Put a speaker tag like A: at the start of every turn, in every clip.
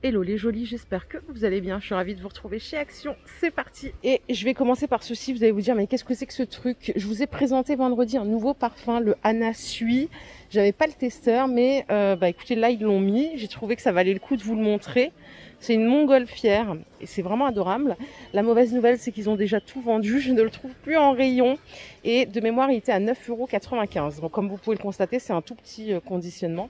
A: Hello les jolis, j'espère que vous allez bien. Je suis ravie de vous retrouver chez Action. C'est parti. Et je vais commencer par ceci. Vous allez vous dire, mais qu'est-ce que c'est que ce truc? Je vous ai présenté vendredi un nouveau parfum, le Anna Sui. J'avais pas le testeur, mais écoutez, là ils l'ont mis. J'ai trouvé que ça valait le coup de vous le montrer. C'est une montgolfière et c'est vraiment adorable. La mauvaise nouvelle, c'est qu'ils ont déjà tout vendu. Je ne le trouve plus en rayon. Et de mémoire, il était à 9,95 €. Donc comme vous pouvez le constater, c'est un tout petit conditionnement.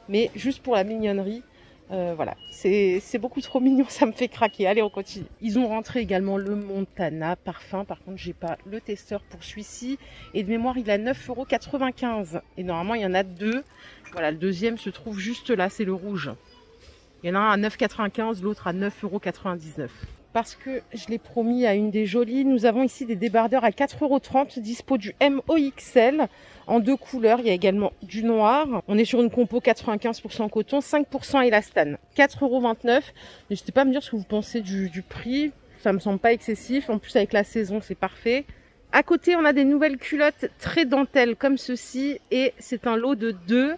A: Mais juste pour la mignonnerie, voilà, c'est beaucoup trop mignon, ça me fait craquer. Allez, on continue. Ils ont rentré également le Montana parfum. Par contre, j'ai pas le testeur pour celui-ci. Et de mémoire, il a 9,95 €. Et normalement, il y en a deux. Voilà, le deuxième se trouve juste là, c'est le rouge. Il y en a un à 9,95 €, l'autre à 9,99 €. Parce que je l'ai promis à une des jolies, nous avons ici des débardeurs à 4,30 €, dispo du MOXL en deux couleurs. Il y a également du noir. On est sur une compo 95% coton, 5% élastane. 4,29 €. N'hésitez pas à me dire ce que vous pensez du prix. Ça me semble pas excessif. En plus, avec la saison, c'est parfait. À côté, on a des nouvelles culottes très dentelles comme ceci. Et c'est un lot de 2.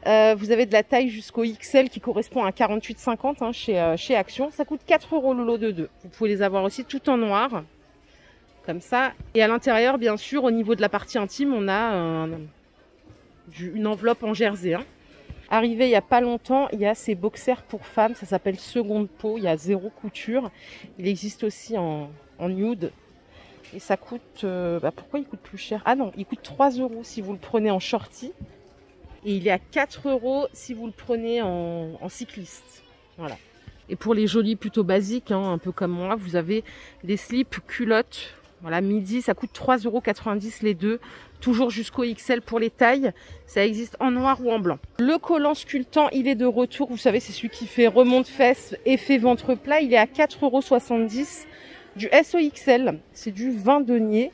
A: Vous avez de la taille jusqu'au XL qui correspond à 48,50 hein, chez Action. Ça coûte 4 € le lot de 2. Vous pouvez les avoir aussi tout en noir, comme ça. Et à l'intérieur, bien sûr, au niveau de la partie intime, on a une enveloppe en jersey. Hein. Arrivé il n'y a pas longtemps, il y a ces boxers pour femmes. Ça s'appelle seconde peau. Il y a 0 couture. Il existe aussi en nude. Et ça coûte... pourquoi il coûte plus cher? Ah non, il coûte 3 € si vous le prenez en shorty. Et il est à 4 € si vous le prenez en cycliste. Voilà. Et pour les jolis plutôt basiques, hein, un peu comme moi, vous avez des slips culottes. Voilà, midi, ça coûte 3,90 € les deux. Toujours jusqu'au XL pour les tailles. Ça existe en noir ou en blanc. Le collant sculptant, il est de retour. Vous savez, c'est celui qui fait remonte-fesses, effet ventre plat. Il est à 4,70 € du SOXL. C'est du 20 deniers.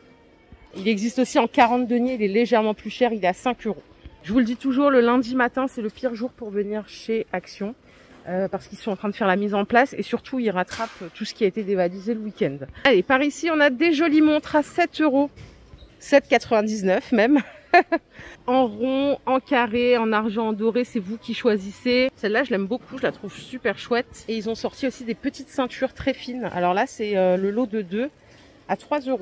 A: Il existe aussi en 40 deniers. Il est légèrement plus cher. Il est à 5 €. Je vous le dis toujours, le lundi matin, c'est le pire jour pour venir chez Action. Parce qu'ils sont en train de faire la mise en place. Et surtout, ils rattrapent tout ce qui a été dévalisé le week-end. Allez, par ici, on a des jolies montres à 7 €. 7,99 € même. En rond, en carré, en argent, en doré, c'est vous qui choisissez. Celle-là, je l'aime beaucoup, je la trouve super chouette. Et ils ont sorti aussi des petites ceintures très fines. Alors là, c'est le lot de 2 à 3 €.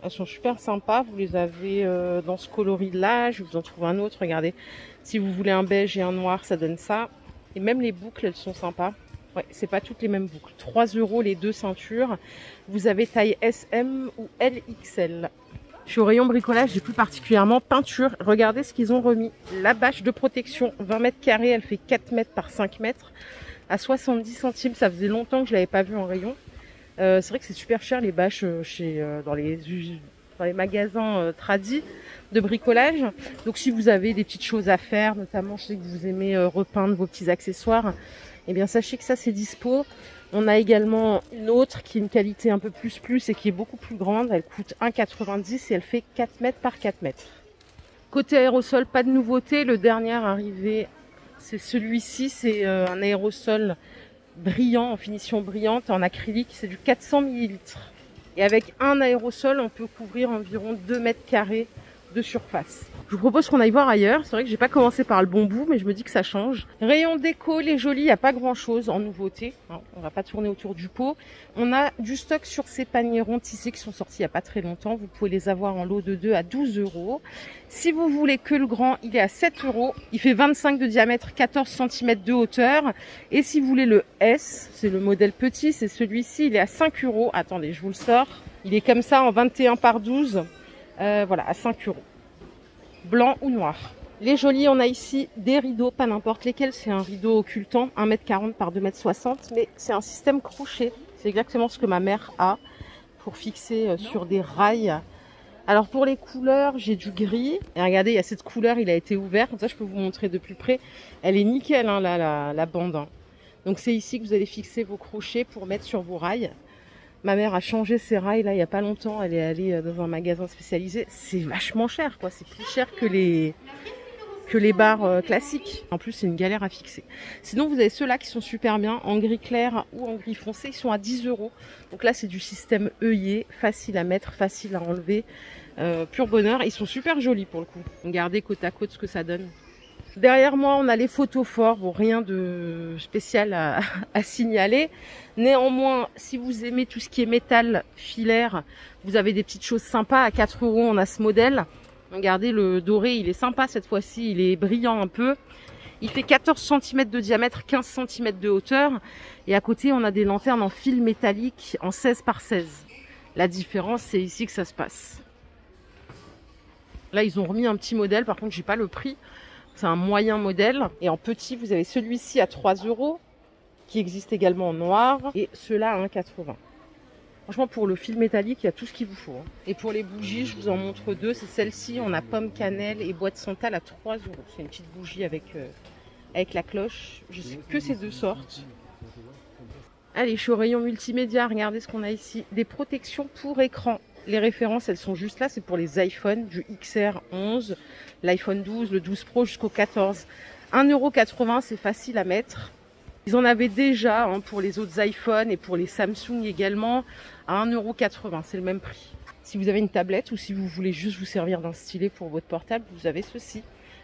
A: Elles sont super sympas, vous les avez dans ce coloris-là, je vous en trouve un autre, regardez. Si vous voulez un beige et un noir, ça donne ça. Et même les boucles, elles sont sympas. Ouais, c'est pas toutes les mêmes boucles. 3 € les deux ceintures. Vous avez taille SM ou LXL. Je suis au rayon bricolage, j'ai plus particulièrement peinture. Regardez ce qu'ils ont remis. La bâche de protection, 20 mètres carrés, elle fait 4 mètres par 5 mètres. À 70 centimes, ça faisait longtemps que je l'avais pas vu en rayon. C'est vrai que c'est super cher les bâches dans les magasins tradis de bricolage. Donc si vous avez des petites choses à faire, notamment je sais que vous aimez repeindre vos petits accessoires, eh bien sachez que ça c'est dispo. On a également une autre qui est une qualité un peu plus et qui est beaucoup plus grande. Elle coûte 1,90 € et elle fait 4 mètres par 4 mètres. Côté aérosol, pas de nouveauté. Le dernier arrivé, c'est celui-ci. C'est un aérosol brillant, en finition brillante, en acrylique, c'est du 400 ml. Et avec un aérosol, on peut couvrir environ 2 mètres carrés de surface. Je vous propose qu'on aille voir ailleurs. C'est vrai que j'ai pas commencé par le bon bout, mais je me dis que ça change. Rayon déco, les jolis, il n'y a pas grand chose en nouveauté. Hein, on va pas tourner autour du pot. On a du stock sur ces paniers ronds tissés qui sont sortis il n'y a pas très longtemps. Vous pouvez les avoir en lot de 2 à 12 €. Si vous voulez que le grand, il est à 7 €. Il fait 25 de diamètre, 14 cm de hauteur. Et si vous voulez le S, c'est le modèle petit, c'est celui-ci, il est à 5 €. Attendez, je vous le sors. Il est comme ça en 21 par 12. Voilà, à 5 €. Blanc ou noir. Les jolis, on a ici des rideaux, pas n'importe lesquels. C'est un rideau occultant, 1,40 m par 2,60 m. Mais c'est un système crochet. C'est exactement ce que ma mère a pour fixer sur des rails. Alors pour les couleurs, j'ai du gris. Et regardez, il y a cette couleur, il a été ouvert. Comme ça, je peux vous montrer de plus près. Elle est nickel, hein, la bande. Hein. Donc c'est ici que vous allez fixer vos crochets pour mettre sur vos rails. Ma mère a changé ses rails là il n'y a pas longtemps. Elle est allée dans un magasin spécialisé. C'est vachement cher quoi. C'est plus cher que les barres classiques. En plus c'est une galère à fixer. Sinon vous avez ceux-là qui sont super bien en gris clair ou en gris foncé. Ils sont à 10 €. Donc là c'est du système œillet. Facile à mettre, facile à enlever. Pur bonheur. Ils sont super jolis pour le coup. Regardez côte à côte ce que ça donne. Derrière moi, on a les photophores. Bon, rien de spécial à signaler. Néanmoins, si vous aimez tout ce qui est métal filaire, vous avez des petites choses sympas. À 4 €, on a ce modèle. Regardez, le doré, il est sympa cette fois-ci. Il est brillant un peu. Il fait 14 cm de diamètre, 15 cm de hauteur. Et à côté, on a des lanternes en fil métallique en 16 par 16. La différence, c'est ici que ça se passe. Là, ils ont remis un petit modèle. Par contre, j'ai pas le prix. C'est un moyen modèle. Et en petit, vous avez celui-ci à 3 €, qui existe également en noir. Et ceux-là à 1,80 €. Franchement, pour le fil métallique, il y a tout ce qu'il vous faut. Et pour les bougies, je vous en montre deux. C'est celle-ci. On a pomme cannelle et bois de santal à 3 €. C'est une petite bougie avec la cloche. Je sais que ces deux sortes. Allez, je suis au rayon multimédia. Regardez ce qu'on a ici. Des protections pour écran. Les références, elles sont juste là. C'est pour les iPhones du XR 11, l'iPhone 12, le 12 Pro jusqu'au 14. 1,80 €, c'est facile à mettre. Ils en avaient déjà pour les autres iPhones et pour les Samsung également à 1,80 €. C'est le même prix. Si vous avez une tablette ou si vous voulez juste vous servir d'un stylet pour votre portable, vous avez ceci.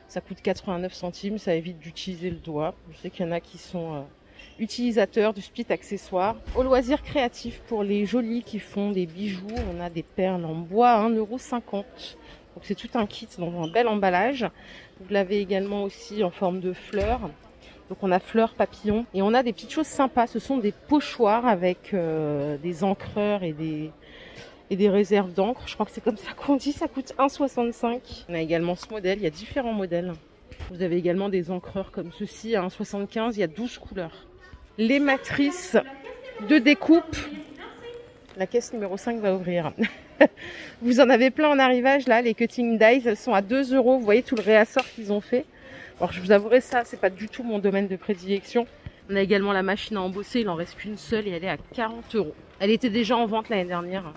A: Ça coûte 89 centimes. Ça évite d'utiliser le doigt. Je sais qu'il y en a qui sont utilisateurs du split accessoire. Au loisir créatif pour les jolis qui font des bijoux, on a des perles en bois à 1,50 €. Donc c'est tout un kit dans un bel emballage. Vous l'avez également aussi en forme de fleurs. Donc on a fleurs, papillons et on a des petites choses sympas. Ce sont des pochoirs avec des encreurs et des réserves d'encre. Je crois que c'est comme ça qu'on dit. Ça coûte 1,65 €. On a également ce modèle. Il y a différents modèles. Vous avez également des encreurs comme ceci à 1,75 €. Il y a 12 couleurs. Les matrices de découpe. La caisse numéro 5 va ouvrir. Vous en avez plein en arrivage là. Les cutting dies, elles sont à 2 €. Vous voyez tout le réassort qu'ils ont fait. Alors je vous avouerai ça, c'est pas du tout mon domaine de prédilection. On a également la machine à embosser. Il en reste qu'une seule et elle est à 40 €. Elle était déjà en vente l'année dernière.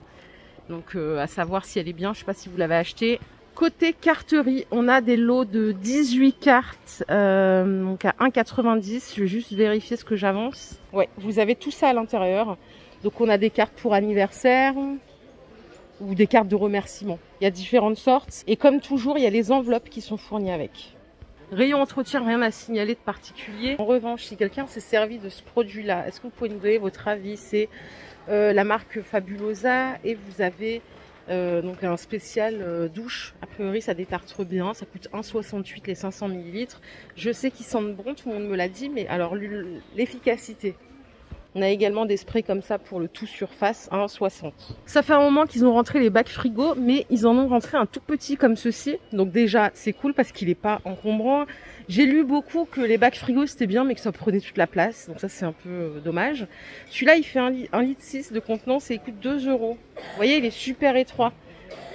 A: Donc à savoir si elle est bien. Je sais pas si vous l'avez achetée. Côté carterie, on a des lots de 18 cartes, donc à 1,90 €. Je vais juste vérifier ce que j'avance. Ouais, vous avez tout ça à l'intérieur. Donc on a des cartes pour anniversaire ou des cartes de remerciement. Il y a différentes sortes. Et comme toujours, il y a les enveloppes qui sont fournies avec. Rayon entretien, rien à signaler de particulier. En revanche, si quelqu'un s'est servi de ce produit-là, est-ce que vous pouvez nous donner votre avis? C'est la marque Fabulosa et vous avez... donc un spécial douche, a priori ça détartre bien, ça coûte 1,68 € les 500 ml. Je sais qu'ils sentent bon, tout le monde me l'a dit, mais alors l'efficacité. On a également des sprays comme ça pour le tout surface, 1,60 €. Ça fait un moment qu'ils ont rentré les bacs frigo, mais ils en ont rentré un tout petit comme ceci. Donc déjà c'est cool parce qu'il n'est pas encombrant. J'ai lu beaucoup que les bacs frigo c'était bien, mais que ça prenait toute la place. Donc ça c'est un peu dommage. Celui-là il fait 1,6 litre de contenance et il coûte 2 €. Vous voyez, il est super étroit.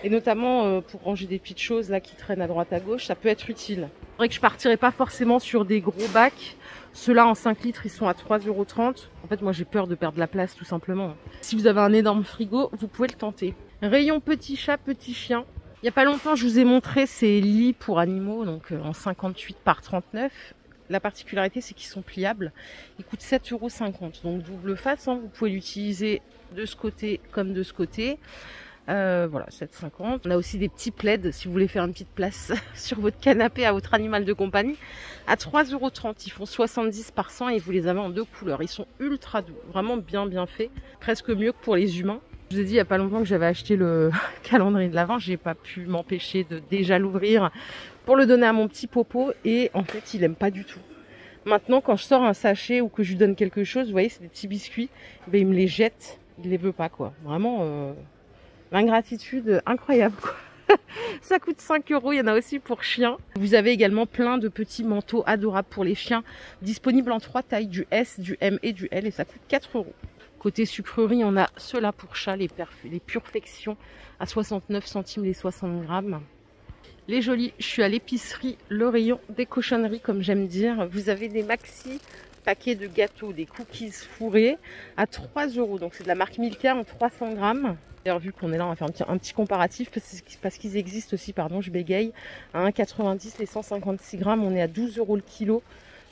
A: Et notamment pour ranger des petites choses là qui traînent à droite à gauche, ça peut être utile. C'est vrai que je partirai pas forcément sur des gros bacs. Ceux-là en 5 litres, ils sont à 3,30 €. En fait, moi j'ai peur de perdre la place tout simplement. Si vous avez un énorme frigo, vous pouvez le tenter. Rayon petit chat, petit chien. Il n'y a pas longtemps, je vous ai montré ces lits pour animaux, donc en 58 par 39. La particularité, c'est qu'ils sont pliables. Ils coûtent 7,50 €. Donc double face, hein. Vous pouvez l'utiliser de ce côté comme de ce côté. Voilà, 7,50 €. On a aussi des petits plaids si vous voulez faire une petite place sur votre canapé à votre animal de compagnie. À 3,30 €. Ils font 70 par 100 et vous les avez en 2 couleurs. Ils sont ultra doux, vraiment bien faits. Presque mieux que pour les humains. Je vous ai dit il n'y a pas longtemps que j'avais acheté le calendrier de l'Avent. J'ai pas pu m'empêcher de déjà l'ouvrir pour le donner à mon petit popo. Et en fait, il aime pas du tout. Maintenant, quand je sors un sachet ou que je lui donne quelque chose, vous voyez, c'est des petits biscuits, ben, il me les jette. Il les veut pas, quoi. Vraiment... l'ingratitude incroyable quoi. Ça coûte 5 €, il y en a aussi pour chiens. Vous avez également plein de petits manteaux adorables pour les chiens, disponibles en 3 tailles, du S, du M et du L, et ça coûte 4 €. Côté sucrerie, on a ceux-là pour chat, les Purfections à 69 centimes les 60 grammes. Les jolis, je suis à l'épicerie, le rayon des cochonneries comme j'aime dire. Vous avez des maxi paquets de gâteaux, des cookies fourrés à 3 €. Donc c'est de la marque Milka en 300 grammes. D'ailleurs, vu qu'on est là, on va faire un petit comparatif parce qu'ils existent aussi, pardon, je bégaye. À 1,90 € les 156 grammes, on est à 12 € le kilo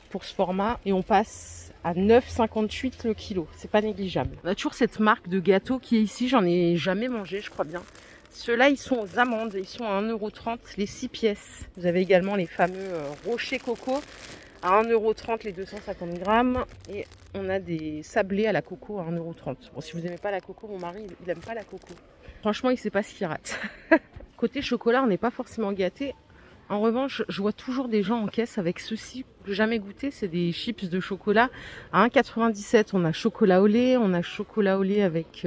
A: pour ce format et on passe à 9,58 € le kilo. C'est pas négligeable. On a toujours cette marque de gâteau qui est ici, j'en ai jamais mangé, je crois bien. Ceux-là, ils sont aux amandes. Ils sont à 1,30 € les 6 pièces. Vous avez également les fameux rochers coco à 1,30 € les 250 grammes. Et on a des sablés à la coco à 1,30 €. Bon, si vous n'aimez pas la coco, mon mari, il n'aime pas la coco. Franchement, il ne sait pas ce qu'il rate. Côté chocolat, on n'est pas forcément gâté. En revanche, je vois toujours des gens en caisse avec ceci que j'ai jamais goûté. C'est des chips de chocolat à 1,97 €. On a chocolat au lait, on a chocolat au lait avec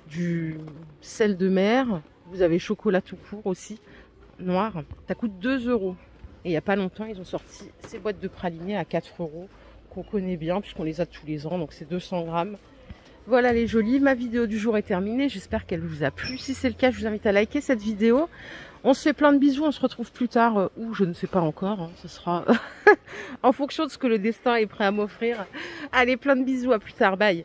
A: du sel de mer. Vous avez chocolat tout court aussi, noir. Ça coûte 2 €. Et il n'y a pas longtemps, ils ont sorti ces boîtes de pralinés à 4 € qu'on connaît bien puisqu'on les a tous les ans. Donc c'est 200 grammes. Voilà les jolis, ma vidéo du jour est terminée. J'espère qu'elle vous a plu. Si c'est le cas, je vous invite à liker cette vidéo. On se fait plein de bisous, on se retrouve plus tard, ou je ne sais pas encore, hein, ce sera en fonction de ce que le destin est prêt à m'offrir. Allez, plein de bisous, à plus tard, bye.